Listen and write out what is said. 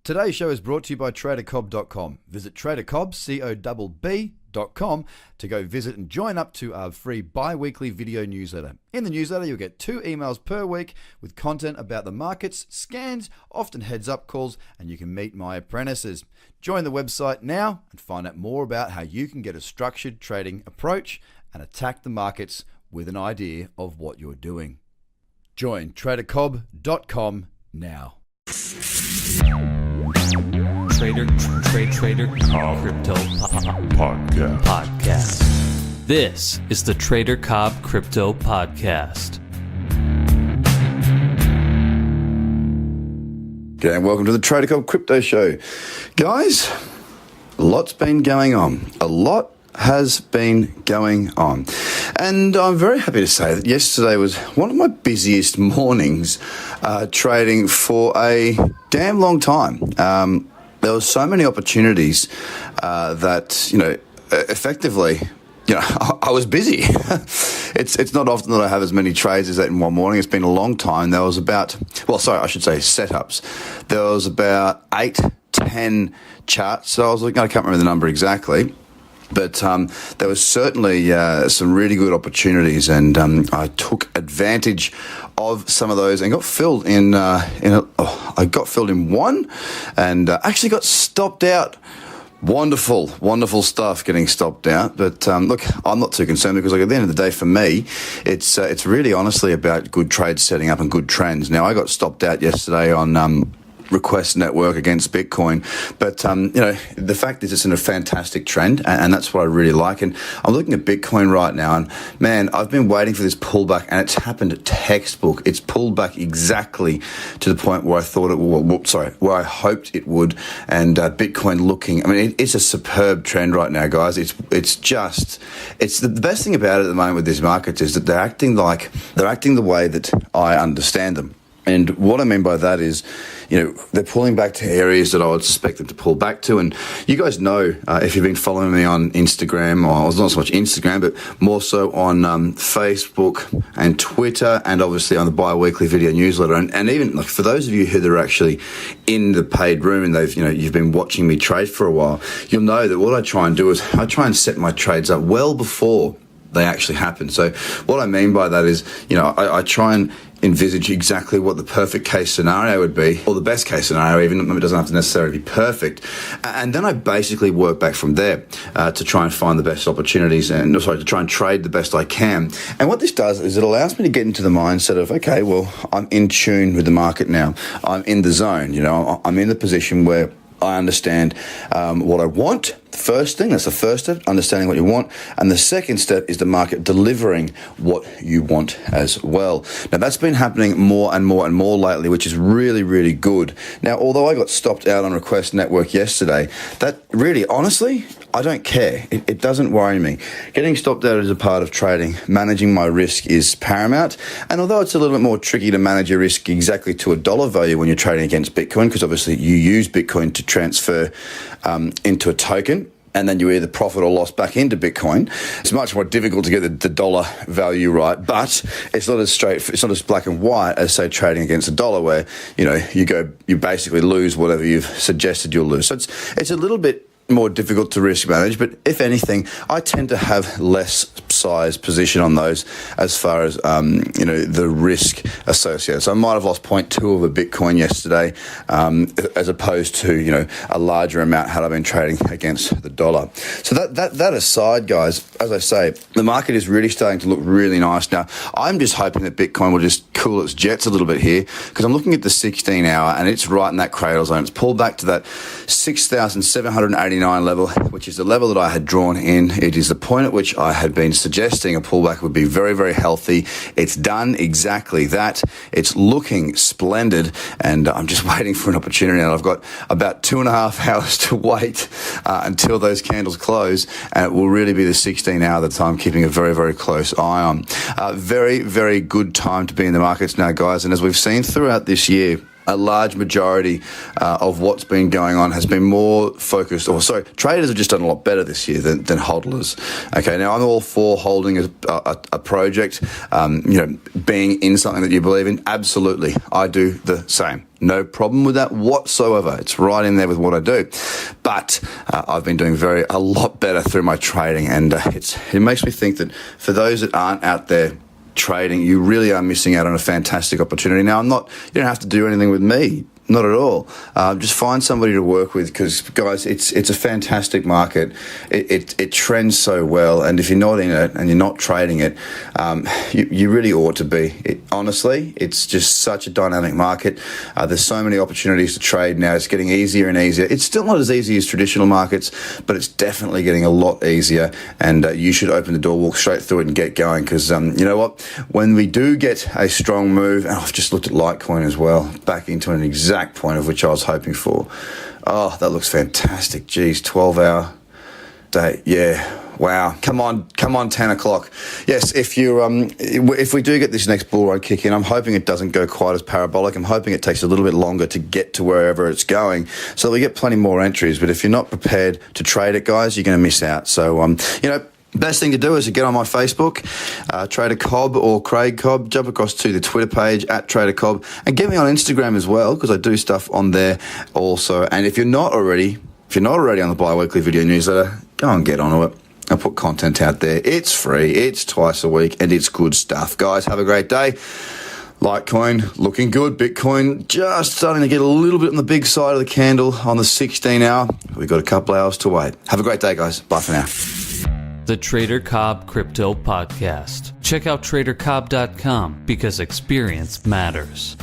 Today's show is brought to you by TraderCobb.com. Visit TraderCobb.com to go visit and join up to our free bi-weekly video newsletter. In the newsletter, you'll get 2 emails per week with content about the markets, scans, often heads-up calls, and you can meet my apprentices. Join the website now and find out more about how you can get a structured trading approach and attack the markets with an idea of what you're doing. Join TraderCobb.com now. Trader Cobb Crypto Podcast. This is the Trader Cobb Crypto Podcast. G'day and welcome to the Trader Cobb Crypto Show. Guys, a lot's been going on. A lot has been going on. And I'm very happy to say that yesterday was one of my busiest mornings trading for a damn long time. There were so many opportunities that, effectively, I was busy. It's not often that I have as many trades as that in one morning. It's been a long time. There was setups. There was about 8-10 charts. So I can't remember the number exactly. But there was certainly some really good opportunities, and I took advantage of some of those and got filled in. I got filled in one, and actually got stopped out. Wonderful stuff getting stopped out. But look, I'm not too concerned because, at the end of the day, for me, it's really honestly about good trades setting up and good trends. Now, I got stopped out yesterday on Request Network against Bitcoin, but the fact is it's in a fantastic trend, and that's what I really like. And I'm looking at Bitcoin right now, and man, I've been waiting for this pullback, and it's happened textbook. It's pulled back exactly to the point where I thought it would, where I hoped it would. And Bitcoin looking, it's a superb trend right now, guys. It's the best thing about it at the moment with these markets is that they're acting the way that I understand them. And what I mean by that is, they're pulling back to areas that I would suspect them to pull back to. And you guys know, if you've been following me on Instagram, or not so much Instagram, but more so on Facebook and Twitter, and obviously on the bi-weekly video newsletter. And even for those of you who are actually in the paid room and you've been watching me trade for a while, you'll know that what I try and do is I try and set my trades up well before they actually happen. So what I mean by that is, I try and envisage exactly what the perfect case scenario would be, or the best case scenario, even if it doesn't have to necessarily be perfect. And then I basically work back from there to try and find the best opportunities to try and trade the best I can. And what this does is it allows me to get into the mindset of, okay, well, I'm in tune with the market now. I'm in the zone, I'm in the position where I understand what I want. First thing, that's the first step, understanding what you want. And the second step is the market delivering what you want as well. Now, that's been happening more and more and more lately, which is really, really good. Now, although I got stopped out on Request Network yesterday, that really, honestly, I don't care. It doesn't worry me. Getting stopped out is a part of trading. Managing my risk is paramount. And although it's a little bit more tricky to manage your risk exactly to a dollar value when you're trading against Bitcoin, because obviously you use Bitcoin to transfer into a token, and then you either profit or loss back into Bitcoin. It's much more difficult to get the dollar value right, but it's not as black and white as, say, trading against a dollar, where you basically lose whatever you've suggested you'll lose. So it's a little bit more difficult to risk manage, but if anything, I tend to have less size position on those as far as the risk associated. So I might have lost 0.2 of a Bitcoin yesterday, as opposed to a larger amount had I been trading against the dollar. So that aside, guys, as I say, the market is really starting to look really nice now. I'm just hoping that Bitcoin will just cool its jets a little bit here, because I'm looking at the 16-hour and it's right in that cradle zone. It's pulled back to that 6,789 level, which is the level that I had drawn in. It is the point at which I had been suggesting a pullback would be very, very healthy. It's done exactly that. It's looking splendid, and I'm just waiting for an opportunity. And I've got about 2.5 hours to wait until those candles close, and it will really be the 16-hour that I'm keeping a very, very close eye on. Very, very good time to be in the markets now, guys. And as we've seen throughout this year, a large majority of what's been going on has been more focused, traders have just done a lot better this year than hodlers. Okay, now I'm all for holding a project, being in something that you believe in. Absolutely, I do the same. No problem with that whatsoever. It's right in there with what I do. But I've been doing a lot better through my trading, and it makes me think that for those that aren't out there trading, you really are missing out on a fantastic opportunity. Now, you don't have to do anything with me. Not at all. Just find somebody to work with, because, guys, it's a fantastic market. It trends so well, and if you're not in it and you're not trading it, you really ought to be. Honestly, it's just such a dynamic market. There's so many opportunities to trade now. It's getting easier and easier. It's still not as easy as traditional markets, but it's definitely getting a lot easier, and you should open the door, walk straight through it, and get going, because you know what? When we do get a strong move, and I've just looked at Litecoin as well, back into an exact point of which I was hoping for. Oh, that looks fantastic. Geez, 12-hour day. Yeah. Wow. Come on, 10 o'clock. Yes, if we do get this next bull run kick in, I'm hoping it doesn't go quite as parabolic. I'm hoping it takes a little bit longer to get to wherever it's going, so we get plenty more entries. But if you're not prepared to trade it, guys, you're going to miss out. So, best thing to do is to get on my Facebook, Trader Cobb or Craig Cobb. Jump across to the Twitter page at Trader Cobb, and get me on Instagram as well, because I do stuff on there also. And if you're not already on the bi-weekly video newsletter, go and get onto it. I put content out there. It's free. It's twice a week, and it's good stuff. Guys, have a great day. Litecoin looking good. Bitcoin just starting to get a little bit on the big side of the candle on the 16-hour. We've got a couple hours to wait. Have a great day, guys. Bye for now. The Trader Cobb Crypto Podcast. Check out TraderCobb.com, because experience matters.